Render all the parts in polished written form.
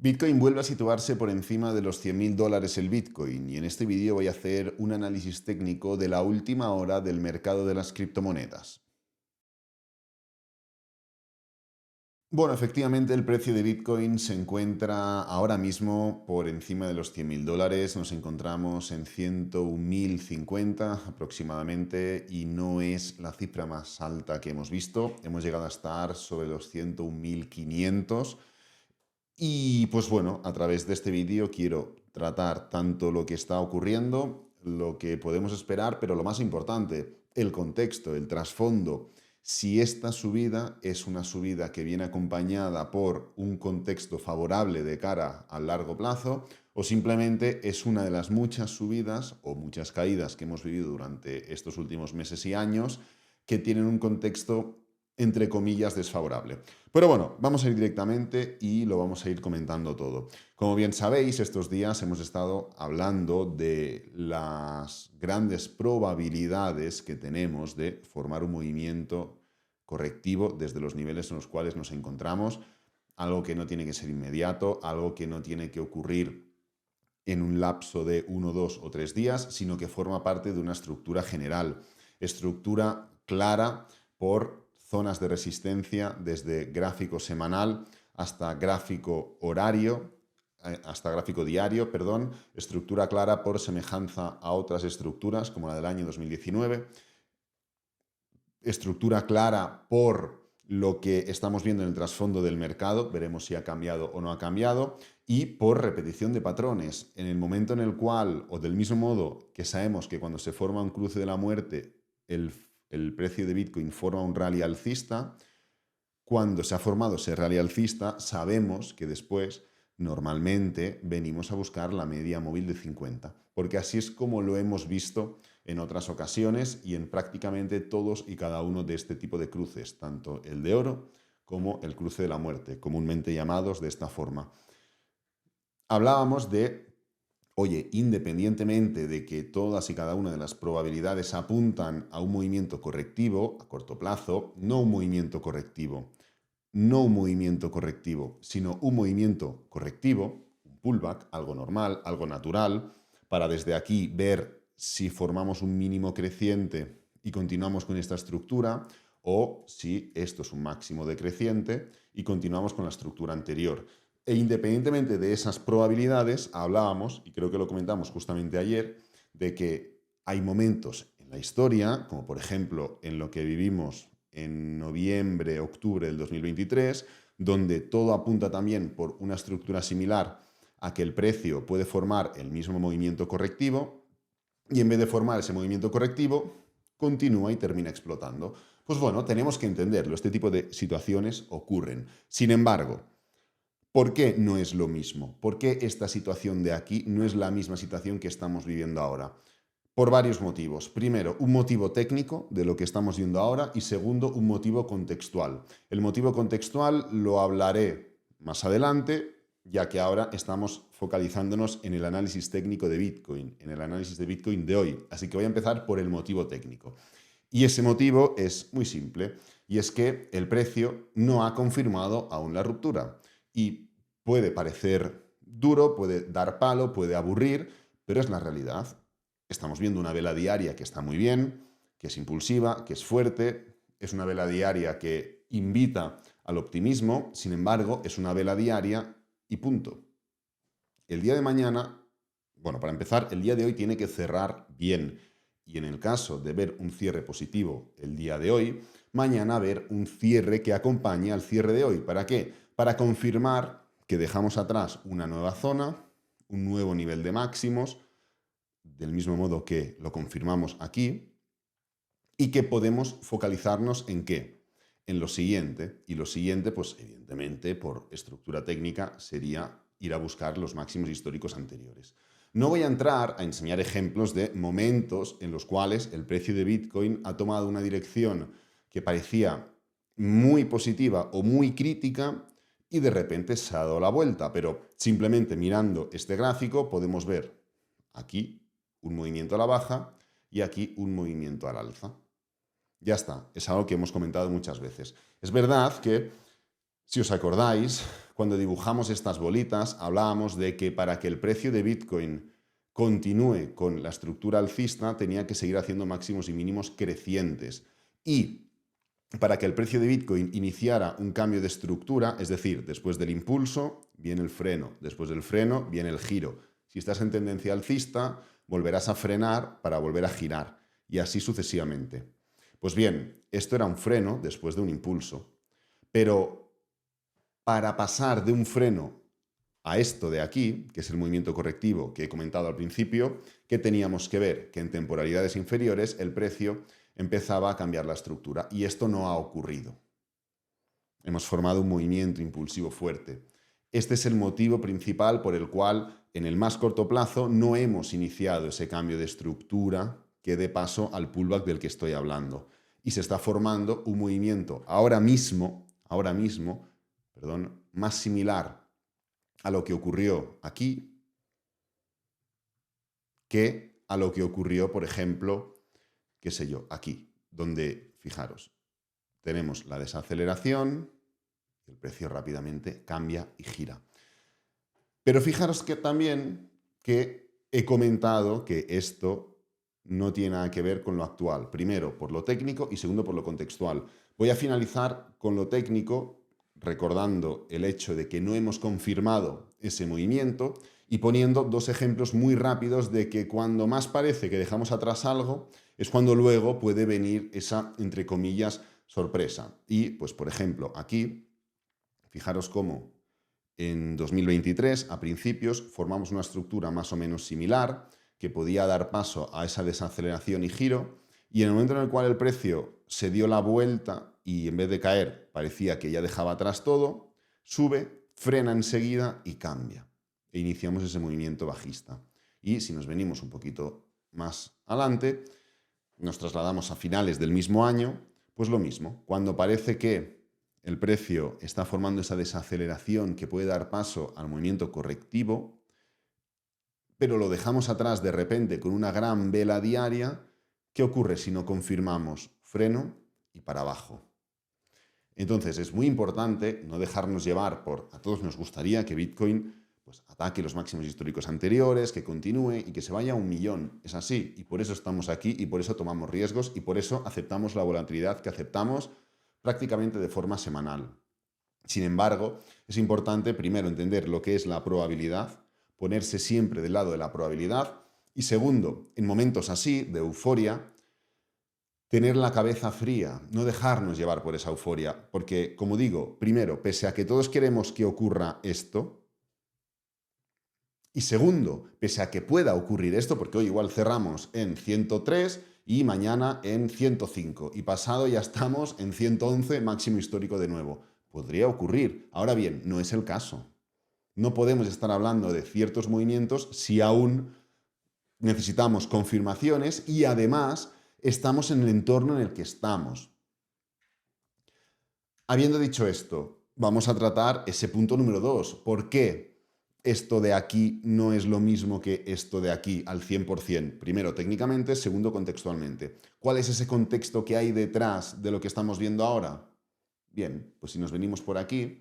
Bitcoin vuelve a situarse por encima de los $100.000 el Bitcoin y en este vídeo voy a hacer un análisis técnico de la última hora del mercado de las criptomonedas. Bueno, efectivamente el precio de Bitcoin se encuentra ahora mismo por encima de los $100.000. Nos encontramos en 101.050 aproximadamente y no es la cifra más alta que hemos visto. Hemos llegado a estar sobre los 101.500. Y pues bueno, a través de este vídeo quiero tratar tanto lo que está ocurriendo, lo que podemos esperar, pero lo más importante, el contexto, el trasfondo. Si esta subida es una subida que viene acompañada por un contexto favorable de cara al largo plazo o simplemente es una de las muchas subidas o muchas caídas que hemos vivido durante estos últimos meses y años que tienen un contexto entre comillas desfavorable. Pero bueno, vamos a ir directamente y lo vamos a ir comentando todo. Como bien sabéis, estos días hemos estado hablando de las grandes probabilidades que tenemos de formar un movimiento correctivo desde los niveles en los cuales nos encontramos, algo que no tiene que ser inmediato, algo que no tiene que ocurrir en un lapso de 1, 2 o 3 días, sino que forma parte de una estructura general, estructura clara por zonas de resistencia desde gráfico semanal hasta gráfico horario, hasta gráfico diario, perdón, estructura clara por semejanza a otras estructuras como la del año 2019, estructura clara por lo que estamos viendo en el trasfondo del mercado, veremos si ha cambiado o no ha cambiado, y por repetición de patrones. En el momento en el cual, o del mismo modo que sabemos que cuando se forma un cruce de la muerte, el precio de Bitcoin forma un rally alcista, cuando se ha formado ese rally alcista, sabemos que después normalmente venimos a buscar la media móvil de 50, porque así es como lo hemos visto en otras ocasiones y en prácticamente todos y cada uno de este tipo de cruces, tanto el de oro como el cruce de la muerte, comúnmente llamados de esta forma. Hablábamos de, oye, independientemente de que todas y cada una de las probabilidades apuntan a un movimiento correctivo a corto plazo, no un movimiento correctivo, no un movimiento correctivo, sino un movimiento correctivo, un pullback, algo normal, algo natural, para desde aquí ver si formamos un mínimo creciente y continuamos con esta estructura o si esto es un máximo decreciente y continuamos con la estructura anterior. E independientemente de esas probabilidades, hablábamos, y creo que lo comentamos justamente ayer, de que hay momentos en la historia, como por ejemplo en lo que vivimos en noviembre, octubre del 2023, donde todo apunta también por una estructura similar a que el precio puede formar el mismo movimiento correctivo y en vez de formar ese movimiento correctivo, continúa y termina explotando. Pues bueno, tenemos que entenderlo, este tipo de situaciones ocurren. Sin embargo, ¿por qué no es lo mismo? ¿Por qué esta situación de aquí no es la misma situación que estamos viviendo ahora? Por varios motivos. Primero, un motivo técnico de lo que estamos viendo ahora y segundo, un motivo contextual. El motivo contextual lo hablaré más adelante, ya que ahora estamos focalizándonos en el análisis técnico de Bitcoin, en el análisis de Bitcoin de hoy. Así que voy a empezar por el motivo técnico. Y ese motivo es muy simple, y es que el precio no ha confirmado aún la ruptura. Y puede parecer duro, puede dar palo, puede aburrir, pero es la realidad. Estamos viendo una vela diaria que está muy bien, que es impulsiva, que es fuerte, es una vela diaria que invita al optimismo, sin embargo, es una vela diaria y punto. El día de mañana, bueno, para empezar, el día de hoy tiene que cerrar bien. Y en el caso de ver un cierre positivo el día de hoy, mañana ver un cierre que acompañe al cierre de hoy. ¿Para qué? Para confirmar que dejamos atrás una nueva zona, un nuevo nivel de máximos, del mismo modo que lo confirmamos aquí, y que podemos focalizarnos en qué. En lo siguiente, y lo siguiente, pues evidentemente por estructura técnica sería ir a buscar los máximos históricos anteriores. No voy a entrar a enseñar ejemplos de momentos en los cuales el precio de Bitcoin ha tomado una dirección que parecía muy positiva o muy crítica y de repente se ha dado la vuelta, pero simplemente mirando este gráfico podemos ver aquí un movimiento a la baja y aquí un movimiento al alza. Ya está, es algo que hemos comentado muchas veces. Es verdad que Si os acordáis, cuando dibujamos estas bolitas, hablábamos de que para que el precio de Bitcoin continúe con la estructura alcista, tenía que seguir haciendo máximos y mínimos crecientes. Y para que el precio de Bitcoin iniciara un cambio de estructura, es decir, después del impulso viene el freno, después del freno viene el giro. Si estás en tendencia alcista, volverás a frenar para volver a girar, y así sucesivamente. Pues bien, esto era un freno después de un impulso. Pero para pasar de un freno a esto de aquí, que es el movimiento correctivo que he comentado al principio, ¿qué teníamos que ver? Que en temporalidades inferiores el precio empezaba a cambiar la estructura, y esto no ha ocurrido. Hemos formado un movimiento impulsivo fuerte. Este es el motivo principal por el cual en el más corto plazo no hemos iniciado ese cambio de estructura que dé paso al pullback del que estoy hablando. Y se está formando un movimiento ahora mismo, más similar a lo que ocurrió aquí que a lo que ocurrió, por ejemplo, qué sé yo, aquí, donde, fijaros, tenemos la desaceleración, el precio rápidamente cambia y gira. Pero fijaros que también que he comentado que esto no tiene nada que ver con lo actual. Primero, por lo técnico, y segundo, por lo contextual. Voy a finalizar con lo técnico, recordando el hecho de que no hemos confirmado ese movimiento y poniendo dos ejemplos muy rápidos de que cuando más parece que dejamos atrás algo, es cuando luego puede venir esa, entre comillas, sorpresa. Y, pues, por ejemplo, aquí, fijaros cómo en 2023, a principios, formamos una estructura más o menos similar que podía dar paso a esa desaceleración y giro, y en el momento en el cual el precio se dio la vuelta y en vez de caer parecía que ya dejaba atrás todo, sube, frena enseguida y cambia. E iniciamos ese movimiento bajista. Y si nos venimos un poquito más adelante, nos trasladamos a finales del mismo año, pues lo mismo. Cuando parece que el precio está formando esa desaceleración que puede dar paso al movimiento correctivo, pero lo dejamos atrás de repente con una gran vela diaria, ¿qué ocurre si no confirmamos freno y para abajo? Entonces es muy importante no dejarnos llevar por, a todos nos gustaría que Bitcoin pues ataque los máximos históricos anteriores, que continúe y que se vaya a 1.000.000. Es así, y por eso estamos aquí, y por eso tomamos riesgos, y por eso aceptamos la volatilidad que aceptamos prácticamente de forma semanal. Sin embargo, es importante primero entender lo que es la probabilidad, ponerse siempre del lado de la probabilidad, y segundo, en momentos así de euforia, tener la cabeza fría, no dejarnos llevar por esa euforia, porque, como digo, primero, pese a que todos queremos que ocurra esto, y segundo, pese a que pueda ocurrir esto, porque hoy igual cerramos en 103 y mañana en 105 y pasado ya estamos en 111, máximo histórico de nuevo. Podría ocurrir. Ahora bien, no es el caso. No podemos estar hablando de ciertos movimientos si aún necesitamos confirmaciones y además estamos en el entorno en el que estamos. Habiendo dicho esto, vamos a tratar ese punto número 2. ¿Por qué esto de aquí no es lo mismo que esto de aquí al 100%? Primero, técnicamente, segundo, contextualmente. ¿Cuál es ese contexto que hay detrás de lo que estamos viendo ahora? Bien, pues si nos venimos por aquí,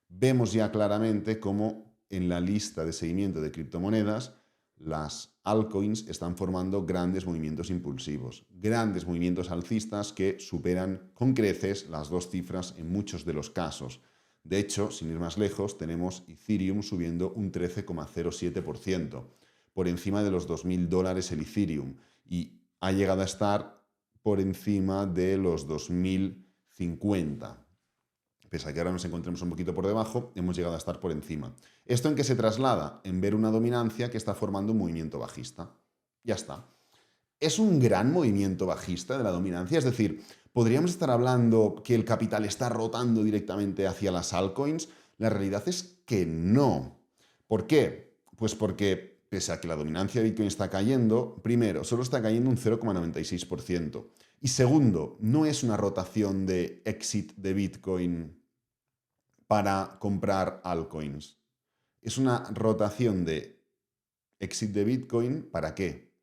vemos ya claramente cómo en la lista de seguimiento de criptomonedas las altcoins están formando grandes movimientos impulsivos, grandes movimientos alcistas que superan con creces las 2 cifras en muchos de los casos. De hecho, sin ir más lejos, tenemos Ethereum subiendo un 13,07%, por encima de los $2.000 el Ethereum, y ha llegado a estar por encima de los 2.050. Pese a que ahora nos encontremos un poquito por debajo, hemos llegado a estar por encima. ¿Esto en qué se traslada? En ver una dominancia que está formando un movimiento bajista. Ya está. ¿Es un gran movimiento bajista de la dominancia? Es decir, ¿podríamos estar hablando que el capital está rotando directamente hacia las altcoins? La realidad es que no. ¿Por qué? Pues porque, pese a que la dominancia de Bitcoin está cayendo, primero, solo está cayendo un 0,96%. Y segundo, no es una rotación de exit de Bitcoin para comprar altcoins. Es una rotación de exit de Bitcoin, ¿para qué?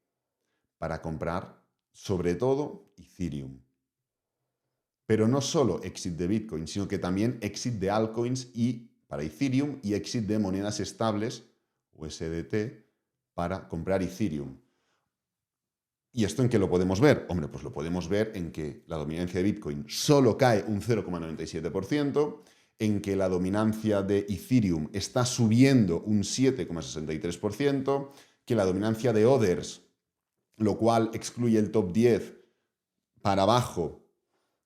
Para comprar, sobre todo, Ethereum. Pero no solo exit de Bitcoin, sino que también exit de altcoins y para Ethereum y exit de monedas estables, USDT, para comprar Ethereum. ¿Y esto en qué lo podemos ver? Hombre, pues lo podemos ver en que la dominancia de Bitcoin solo cae un 0,97%, en que la dominancia de Ethereum está subiendo un 7,63%, que la dominancia de Others, lo cual excluye el top 10 para abajo,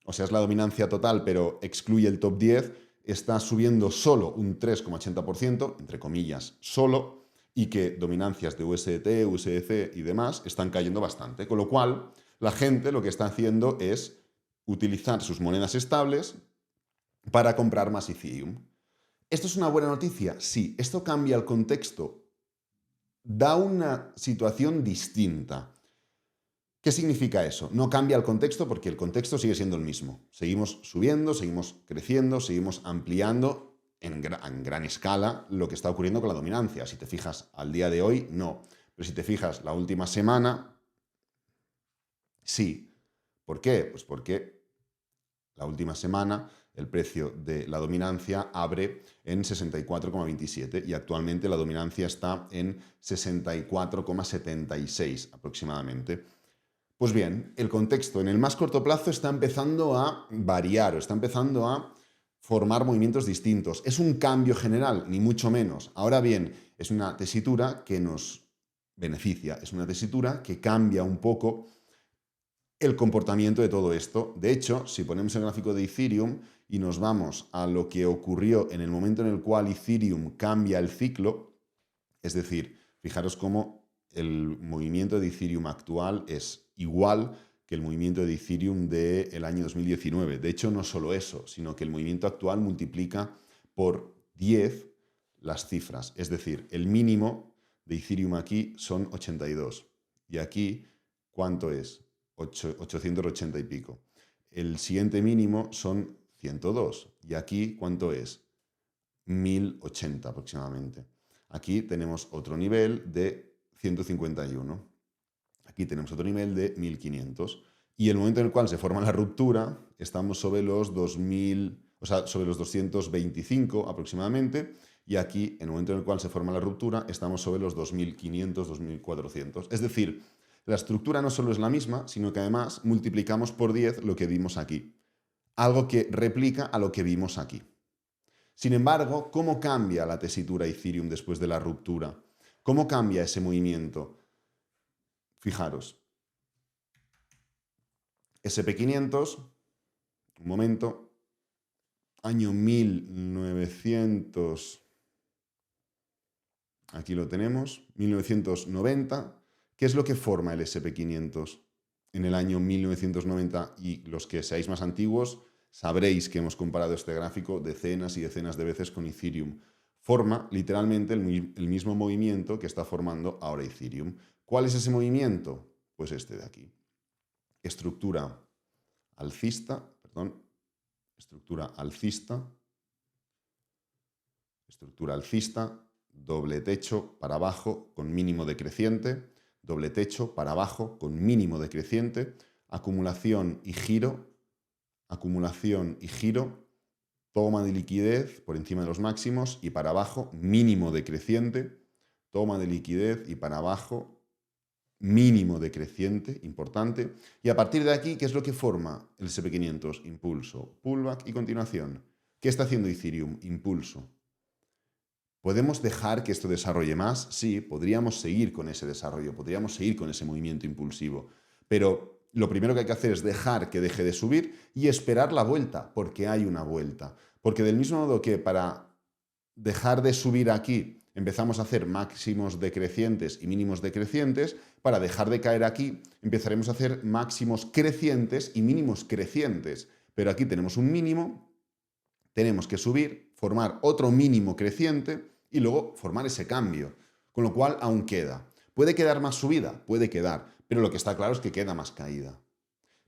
o sea, es la dominancia total, pero excluye el top 10, está subiendo solo un 3,80%, entre comillas, solo, y que dominancias de USDT, USDC y demás están cayendo bastante. Con lo cual, la gente lo que está haciendo es utilizar sus monedas estables para comprar más Ethereum. ¿Esto es una buena noticia? Sí. ¿Esto cambia el contexto? Da una situación distinta. ¿Qué significa eso? No cambia el contexto porque el contexto sigue siendo el mismo. Seguimos subiendo, seguimos creciendo, seguimos ampliando en gran escala lo que está ocurriendo con la dominancia. Si te fijas al día de hoy, no. Pero si te fijas la última semana, sí. ¿Por qué? Pues porque la última semana el precio de la dominancia abre en 64,27 y actualmente la dominancia está en 64,76 aproximadamente. Pues bien, el contexto en el más corto plazo está empezando a variar o está empezando a formar movimientos distintos. ¿Es un cambio general? Ni mucho menos. Ahora bien, es una tesitura que nos beneficia, es una tesitura que cambia un poco el comportamiento de todo esto. De hecho, si ponemos el gráfico de Ethereum y nos vamos a lo que ocurrió en el momento en el cual Ethereum cambia el ciclo, es decir, fijaros cómo el movimiento de Ethereum actual es igual que el movimiento de Ethereum del año 2019. De hecho, no solo eso, sino que el movimiento actual multiplica por 10 las cifras. Es decir, el mínimo de Ethereum aquí son 82. Y aquí, ¿cuánto es? 880 y pico. El siguiente mínimo son 102. Y aquí, ¿cuánto es? 1080 aproximadamente. Aquí tenemos otro nivel de 151. Aquí tenemos otro nivel de 1500. Y el momento en el cual se forma la ruptura, estamos sobre los 2000, o sea, sobre los 225 aproximadamente. Y aquí, en el momento en el cual se forma la ruptura, estamos sobre los 2500, 2400. Es decir, la estructura no solo es la misma, sino que además multiplicamos por 10 lo que vimos aquí. Algo que replica a lo que vimos aquí. Sin embargo, ¿cómo cambia la tesitura Ethereum después de la ruptura? ¿Cómo cambia ese movimiento? Fijaros. SP500, un momento, año 1900, aquí lo tenemos, 1990. ¿Qué es lo que forma el SP500 en el año 1990? Y los que seáis más antiguos sabréis que hemos comparado este gráfico decenas y decenas de veces con Ethereum. Forma literalmente el mismo movimiento que está formando ahora Ethereum. ¿Cuál es ese movimiento? Pues este de aquí. Estructura alcista, doble techo para abajo con mínimo decreciente, doble techo para abajo con mínimo decreciente, acumulación y giro, toma de liquidez por encima de los máximos y para abajo mínimo decreciente, toma de liquidez y para abajo mínimo decreciente, importante. Y a partir de aquí, ¿qué es lo que forma el SP500? Impulso, pullback y continuación. ¿Qué está haciendo Ethereum? Impulso. ¿Podemos dejar que esto desarrolle más? Sí, podríamos seguir con ese desarrollo, podríamos seguir con ese movimiento impulsivo. Pero lo primero que hay que hacer es dejar que deje de subir y esperar la vuelta, porque hay una vuelta. Porque del mismo modo que para dejar de subir aquí empezamos a hacer máximos decrecientes y mínimos decrecientes, para dejar de caer aquí empezaremos a hacer máximos crecientes y mínimos crecientes. Pero aquí tenemos un mínimo, tenemos que subir, formar otro mínimo creciente y luego formar ese cambio. Con lo cual aún queda. ¿Puede quedar más subida? Puede quedar, pero lo que está claro es que queda más caída.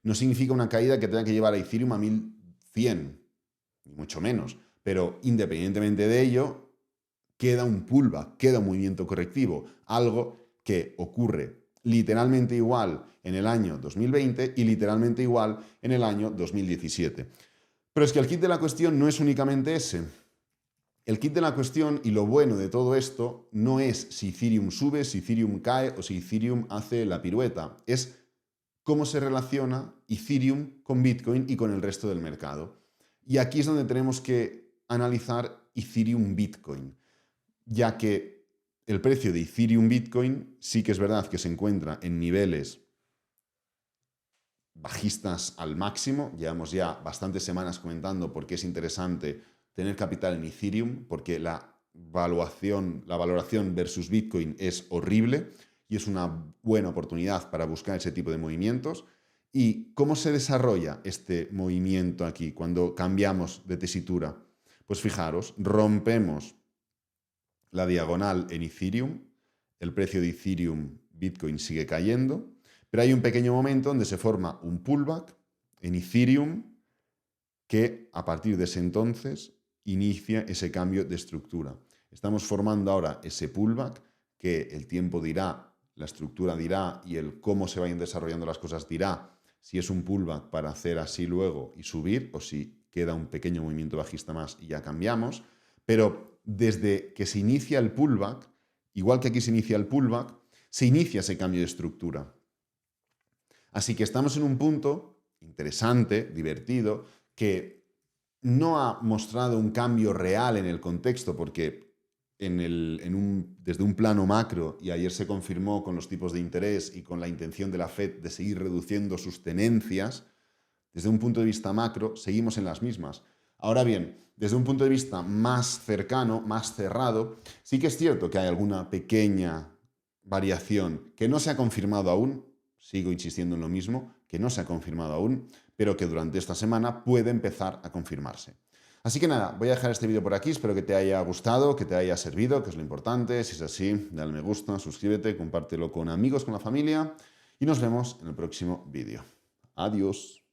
No significa una caída que tenga que llevar a Ethereum a 1100, ni mucho menos. Pero independientemente de ello, queda un pullback, queda un movimiento correctivo, algo que ocurre literalmente igual en el año 2020 y literalmente igual en el año 2017. Pero es que el kit de la cuestión no es únicamente ese. El kit de la cuestión y lo bueno de todo esto no es si Ethereum sube, si Ethereum cae o si Ethereum hace la pirueta. Es cómo se relaciona Ethereum con Bitcoin y con el resto del mercado. Y aquí es donde tenemos que analizar Ethereum Bitcoin, ya que el precio de Ethereum Bitcoin sí que es verdad que se encuentra en niveles bajistas al máximo. Llevamos ya bastantes semanas comentando por qué es interesante tener capital en Ethereum, porque la valoración versus Bitcoin es horrible y es una buena oportunidad para buscar ese tipo de movimientos. ¿Y cómo se desarrolla este movimiento aquí cuando cambiamos de tesitura? Pues fijaros, rompemos la diagonal en Ethereum, el precio de Ethereum Bitcoin sigue cayendo, pero hay un pequeño momento donde se forma un pullback en Ethereum que a partir de ese entonces inicia ese cambio de estructura. Estamos formando ahora ese pullback que el tiempo dirá, la estructura dirá y el cómo se vayan desarrollando las cosas dirá si es un pullback para hacer así luego y subir o si queda un pequeño movimiento bajista más y ya cambiamos. Pero desde que se inicia el pullback, igual que aquí se inicia el pullback, se inicia ese cambio de estructura. Así que estamos en un punto interesante, divertido, que no ha mostrado un cambio real en el contexto, porque desde un plano macro, y ayer se confirmó con los tipos de interés y con la intención de la Fed de seguir reduciendo sus tenencias, desde un punto de vista macro seguimos en las mismas. Ahora bien, desde un punto de vista más cercano, más cerrado, sí que es cierto que hay alguna pequeña variación que no se ha confirmado aún, sigo insistiendo en lo mismo, que no se ha confirmado aún, pero que durante esta semana puede empezar a confirmarse. Así que nada, voy a dejar este vídeo por aquí, espero que te haya gustado, que te haya servido, que es lo importante. Si es así, dale me gusta, suscríbete, compártelo con amigos, con la familia y nos vemos en el próximo vídeo. Adiós.